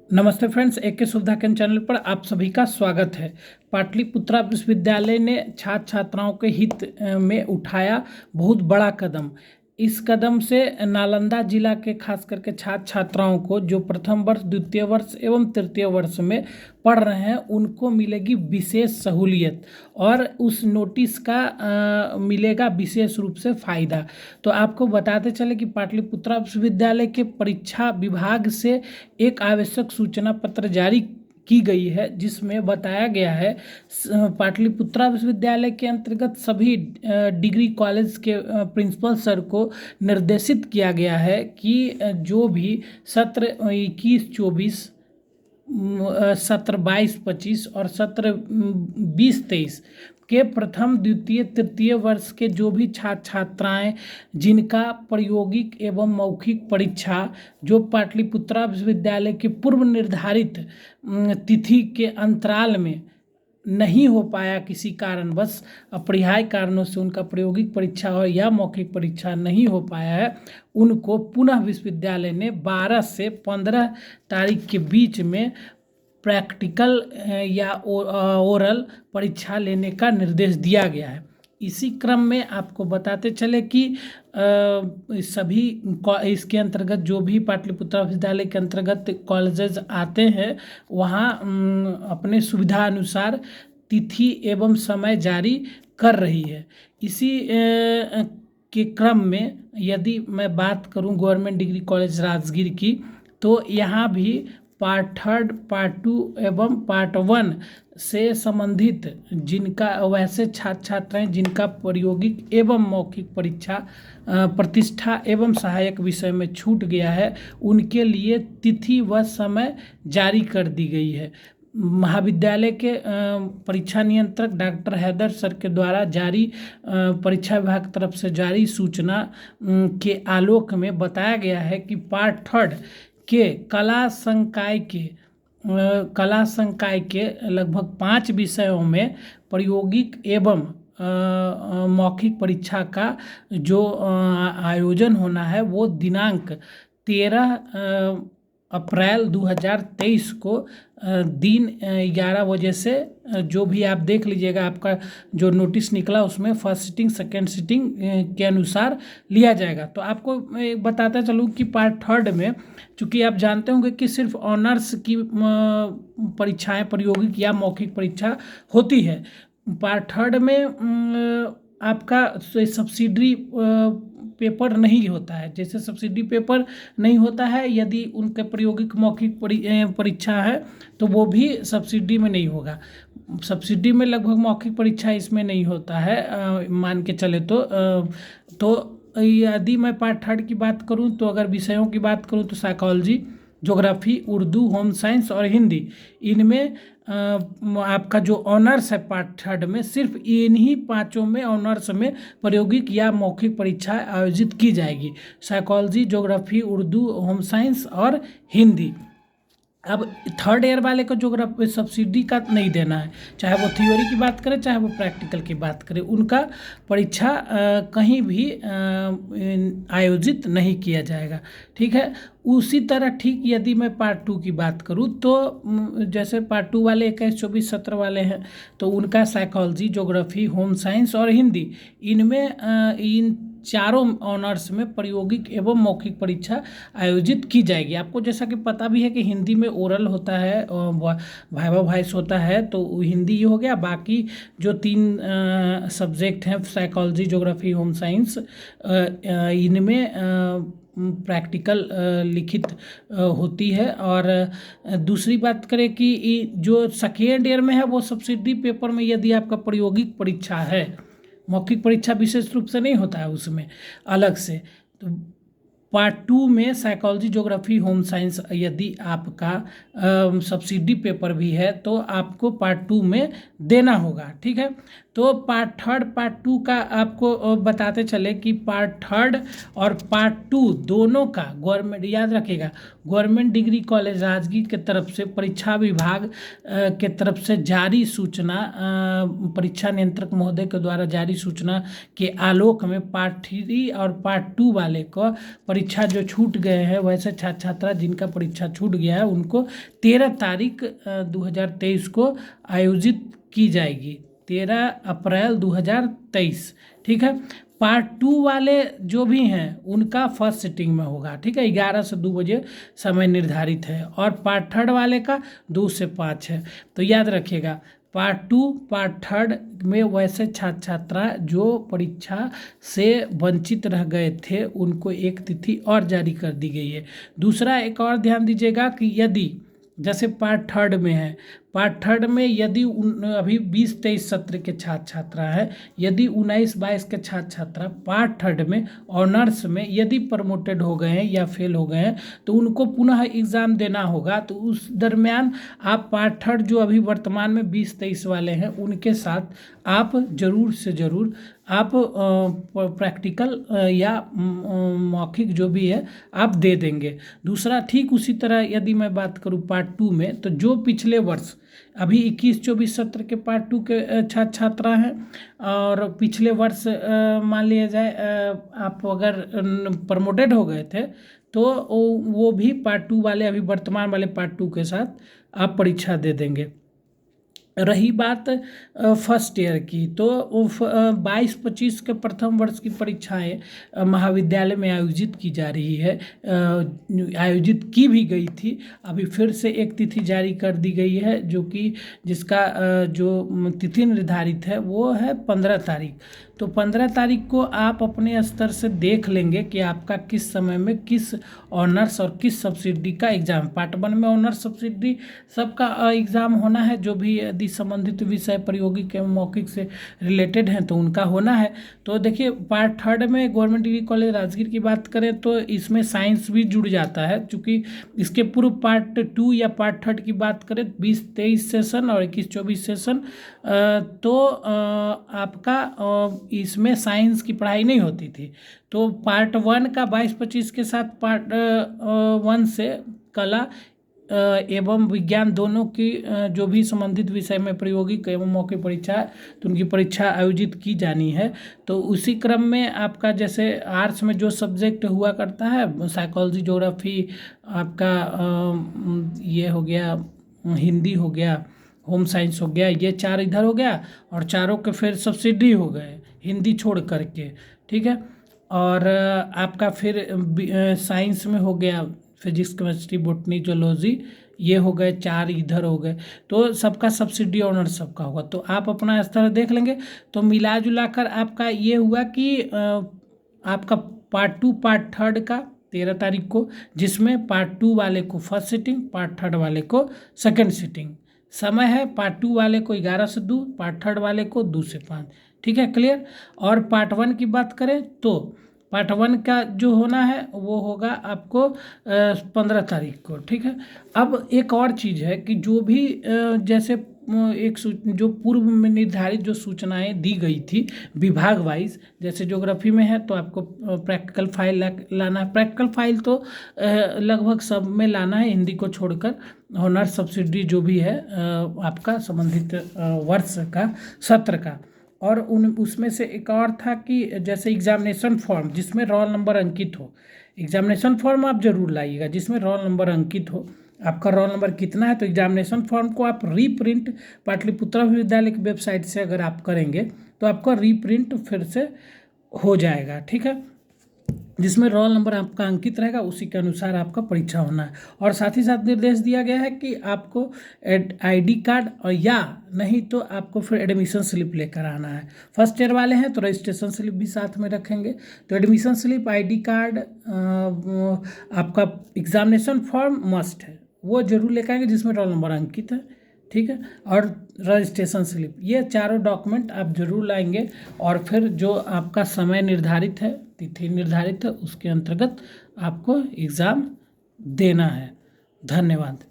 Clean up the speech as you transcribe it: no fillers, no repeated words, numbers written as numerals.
नमस्ते फ्रेंड्स, एके सुविधा केंद्र चैनल पर आप सभी का स्वागत है। पाटलिपुत्रा विश्वविद्यालय ने छात्र छात्राओं के हित में उठाया बहुत बड़ा कदम। इस कदम से नालंदा जिला के खास करके छात्र छात्राओं को जो प्रथम वर्ष, द्वितीय वर्ष एवं तृतीय वर्ष में पढ़ रहे हैं उनको मिलेगी विशेष सहूलियत और उस नोटिस का मिलेगा विशेष रूप से फ़ायदा। तो आपको बताते चले कि पाटलिपुत्रा विश्वविद्यालय के परीक्षा विभाग से एक आवश्यक सूचना पत्र जारी की गई है जिसमें बताया गया है पाटलिपुत्रा विश्वविद्यालय के अंतर्गत सभी डिग्री कॉलेज के प्रिंसिपल सर को निर्देशित किया गया है कि जो भी सत्र 21-24, सत्र 22-25 और सत्र 20-23 के प्रथम, द्वितीय, तृतीय वर्ष के जो भी छात्र छात्राएं जिनका प्रायोगिक एवं मौखिक परीक्षा जो पाटलिपुत्रा विश्वविद्यालय के पूर्व निर्धारित तिथि के अंतराल में नहीं हो पाया, किसी कारणवश अपरिहार्य कारणों से उनका प्रायोगिक परीक्षा हो या मौखिक परीक्षा नहीं हो पाया है, उनको पुनः विश्वविद्यालय ने 12 से 15 तारीख के बीच में प्रैक्टिकल या ओरल परीक्षा लेने का निर्देश दिया गया है। इसी क्रम में आपको बताते चले कि सभी इसके अंतर्गत जो भी पाटलिपुत्रा विश्वविद्यालय के अंतर्गत कॉलेजेस आते हैं वहाँ अपने सुविधा अनुसार तिथि एवं समय जारी कर रही है। इसी के क्रम में यदि मैं बात करूं गवर्नमेंट डिग्री कॉलेज राजगीर की, तो यहाँ भी पार्ट 3, पार्ट 2 एवं पार्ट 1 से संबंधित जिनका वैसे छात्र छात्राएँ जिनका प्रायोगिक एवं मौखिक परीक्षा प्रतिष्ठा एवं सहायक विषय में छूट गया है उनके लिए तिथि व समय जारी कर दी गई है। महाविद्यालय के परीक्षा नियंत्रक डॉक्टर हैदर सर के द्वारा जारी परीक्षा विभाग तरफ से जारी सूचना के आलोक में बताया गया है कि पार्ट 3 के कला संकाय के लगभग 5 विषयों में प्रायोगिक एवं मौखिक परीक्षा का जो आयोजन होना है वो दिनांक 13 अप्रैल 2023 को दिन 11 बजे से, जो भी आप देख लीजिएगा आपका जो नोटिस निकला उसमें फर्स्ट सिटिंग सेकेंड सिटिंग के अनुसार लिया जाएगा। तो आपको बताता चलूँ कि पार्ट 3 में चूँकि आप जानते होंगे कि सिर्फ ऑनर्स की परीक्षाएं प्रायोगिक या मौखिक परीक्षा होती है। पार्ट 3 में आपका सब्सिडरी पेपर नहीं होता है। जैसे सब्सिडी पेपर नहीं होता है, यदि उनके प्रायोगिक मौखिक परीक्षा है तो वो भी सब्सिडी में नहीं होगा। सब्सिडी में लगभग मौखिक परीक्षा इसमें नहीं होता है, मान के चले तो यदि मैं पार्ट 3 की बात करूं तो अगर विषयों की बात करूं तो psychology, geography, Urdu, home science और हिंदी, इनमें आपका जो ऑनर्स है पार्ट 3 में सिर्फ इन्हीं 5 में ऑनर्स में प्रायोगिक या मौखिक परीक्षा आयोजित की जाएगी। Psychology, geography, Urdu, home science और हिंदी। अब 3rd ईयर वाले को ज्योग्राफी सब्सिडी का नहीं देना है, चाहे वो थ्योरी की बात करें चाहे वो प्रैक्टिकल की बात करें, उनका परीक्षा कहीं भी आयोजित नहीं किया जाएगा। ठीक है। उसी तरह ठीक यदि मैं पार्ट 2 की बात करूं तो जैसे पार्ट 2 वाले 21-24 सत्र वाले हैं तो उनका साइकोलॉजी, ज्योग्राफी, होम साइंस और हिंदी, इनमें इन चारों ऑनर्स में प्रायोगिक एवं मौखिक परीक्षा आयोजित की जाएगी। आपको जैसा कि पता भी है कि हिंदी में ओरल होता है और वाइवा वॉइस होता है, तो हिंदी ये हो गया। बाकी जो 3 सब्जेक्ट हैं साइकोलॉजी, ज्योग्राफी, होम साइंस, इनमें प्रैक्टिकल लिखित होती है। और दूसरी बात करें कि जो सेकेंड ईयर में है वो सब्सिडी पेपर में यदि आपका प्रायोगिक परीक्षा है, मौखिक परीक्षा विशेष रूप से नहीं होता है उसमें अलग से, तो पार्ट 2 में साइकोलॉजी, ज्योग्राफी, होम साइंस यदि आपका सब्सिडी पेपर भी है तो आपको पार्ट 2 में देना होगा। ठीक है। तो पार्ट थर्ड पार्ट टू का आपको बताते चले कि पार्ट थर्ड और पार्ट टू दोनों का गवर्नमेंट, याद रखिएगा, गवर्नमेंट डिग्री कॉलेज राजगीर के तरफ से परीक्षा विभाग के तरफ से जारी सूचना, परीक्षा नियंत्रक महोदय के द्वारा जारी सूचना के आलोक में पार्ट थ्री और पार्ट टू वाले को परीक्षा जो छूट गए हैं, वैसे छात्र छात्रा जिनका परीक्षा छूट गया है उनको 13 तारीख 2023 को आयोजित की जाएगी, 13 अप्रैल 2023। ठीक है। पार्ट टू वाले जो भी हैं उनका फर्स्ट सिटिंग में होगा। ठीक है, 11 से 2 बजे समय निर्धारित है, और पार्ट थर्ड वाले का 2 से 5 है। तो याद रखिएगा, पार्ट टू पार्ट थर्ड में वैसे छात्र छात्रा जो परीक्षा से वंचित रह गए थे उनको एक तिथि और जारी कर दी गई है। दूसरा, एक और ध्यान दीजिएगा कि यदि जैसे पार्ट थर्ड में है, पार्ट थर्ड में यदि अभी 20-23 सत्र के छात्र छात्रा हैं, यदि 19-22 के छात्र छात्रा पार्ट थर्ड में ऑनर्स में यदि प्रमोटेड हो गए हैं या फेल हो गए हैं तो उनको पुनः एग्ज़ाम देना होगा। तो उस दरमियान आप पार्ट थर्ड जो अभी वर्तमान में 20-23 वाले हैं उनके साथ आप ज़रूर से ज़रूर आप प्रैक्टिकल या मौखिक जो भी है आप दे देंगे। दूसरा, ठीक उसी तरह यदि मैं बात करूँ पार्ट टू में, तो जो पिछले वर्ष अभी 21-24 सत्र के पार्ट टू के छात्र छात्रा हैं और पिछले वर्ष मान लिया जाए आप अगर प्रमोटेड हो गए थे तो वो भी पार्ट टू वाले अभी वर्तमान वाले पार्ट टू के साथ आप परीक्षा दे देंगे। रही बात फर्स्ट ईयर की, तो 22-25 के प्रथम वर्ष की परीक्षाएं महाविद्यालय में आयोजित की जा रही है, आयोजित की भी गई थी, अभी फिर से एक तिथि जारी कर दी गई है जो कि जिसका जो तिथि निर्धारित है वो है 15 तारीख। तो 15 तारीख को आप अपने स्तर से देख लेंगे कि आपका किस समय में किस ऑनर्स और किस सब्सिडी का एग्ज़ाम, पार्ट वन में ऑनर्स सब्सिडी सबका एग्ज़ाम होना है, जो भी यदि संबंधित विषय प्रायोगिक एवं मौखिक से रिलेटेड हैं तो उनका होना है। तो देखिए, पार्ट थर्ड में गवर्नमेंट डिग्री कॉलेज राजगीर की बात करें तो इसमें साइंस भी जुड़ जाता है, चूँकि इसके पूर्व पार्ट टू या पार्ट थर्ड की बात करें 20-23 सेशन और 21-24 सेशन, तो आपका इसमें साइंस की पढ़ाई नहीं होती थी। तो पार्ट वन का 22-25 के साथ पार्ट वन से कला एवं विज्ञान दोनों की जो भी संबंधित विषय में प्रायोगिक एवं मौखिक परीक्षा है तो उनकी परीक्षा आयोजित की जानी है। तो उसी क्रम में आपका जैसे आर्ट्स में जो सब्जेक्ट हुआ करता है, साइकोलॉजी, ज्योग्राफी, आपका ये हो गया, हिंदी हो गया, होम साइंस हो गया, ये 4 इधर हो गया और चारों के फिर सब्सिडी हो गए हिंदी छोड़ करके। ठीक है, और आपका फिर साइंस में हो गया फिजिक्स, केमिस्ट्री, बॉटनी, जूलॉजी, ये हो गए 4 इधर हो गए, तो सबका सब्सिडी ऑनर सबका होगा। तो आप अपना स्तर देख लेंगे। तो मिला जुला कर आपका ये हुआ कि आपका पार्ट टू पार्ट थर्ड का 13 तारीख को, जिसमें पार्ट टू वाले को फर्स्ट सिटिंग, पार्ट थर्ड वाले को सेकेंड सिटिंग। समय है पार्ट टू वाले को 11 से 2, पार्ट थर्ड वाले को 2 से 5। ठीक है, क्लियर। और पार्ट वन की बात करें तो पार्ट वन का जो होना है वो होगा आपको 15 तारीख को। ठीक है। अब एक और चीज़ है कि जो भी जैसे जो पूर्व में निर्धारित जो सूचनाएं दी गई थी विभाग वाइज, जैसे ज्योग्राफी में है तो आपको प्रैक्टिकल फाइल लाना है। प्रैक्टिकल फाइल तो लगभग सब में लाना है, हिंदी को छोड़कर। ऑनर्स सब्सिडी जो भी है आपका संबंधित वर्ष का, सत्र का। और उसमें से एक और था कि जैसे एग्जामिनेशन फॉर्म जिसमें रोल नंबर अंकित हो, एग्जामिनेशन फॉर्म आप जरूर लाइएगा जिसमें रोल नंबर अंकित हो। आपका रोल नंबर कितना है तो एग्जामिनेशन फॉर्म को आप रीप्रिंट पाटलिपुत्रा विश्वविद्यालय की वेबसाइट से अगर आप करेंगे तो आपका रीप्रिंट फिर से हो जाएगा। ठीक है, जिसमें रोल नंबर आपका अंकित रहेगा उसी के अनुसार आपका परीक्षा होना है। और साथ ही साथ निर्देश दिया गया है कि आपको आईडी कार्ड और या नहीं तो आपको फिर एडमिशन स्लिप लेकर आना है। फर्स्ट ईयर वाले हैं तो रजिस्ट्रेशन स्लिप भी साथ में रखेंगे। तो एडमिशन स्लिप, आईडी कार्ड, आपका एग्जामिनेशन फॉर्म मस्ट है, वो जरूर लेकर आएंगे जिसमें रोल नंबर अंकित है। ठीक है, और रजिस्ट्रेशन स्लिप, ये चारों डॉक्यूमेंट आप जरूर लाएंगे। और फिर जो आपका समय निर्धारित है, तिथि निर्धारित है, उसके अंतर्गत आपको एग्ज़ाम देना है। धन्यवाद।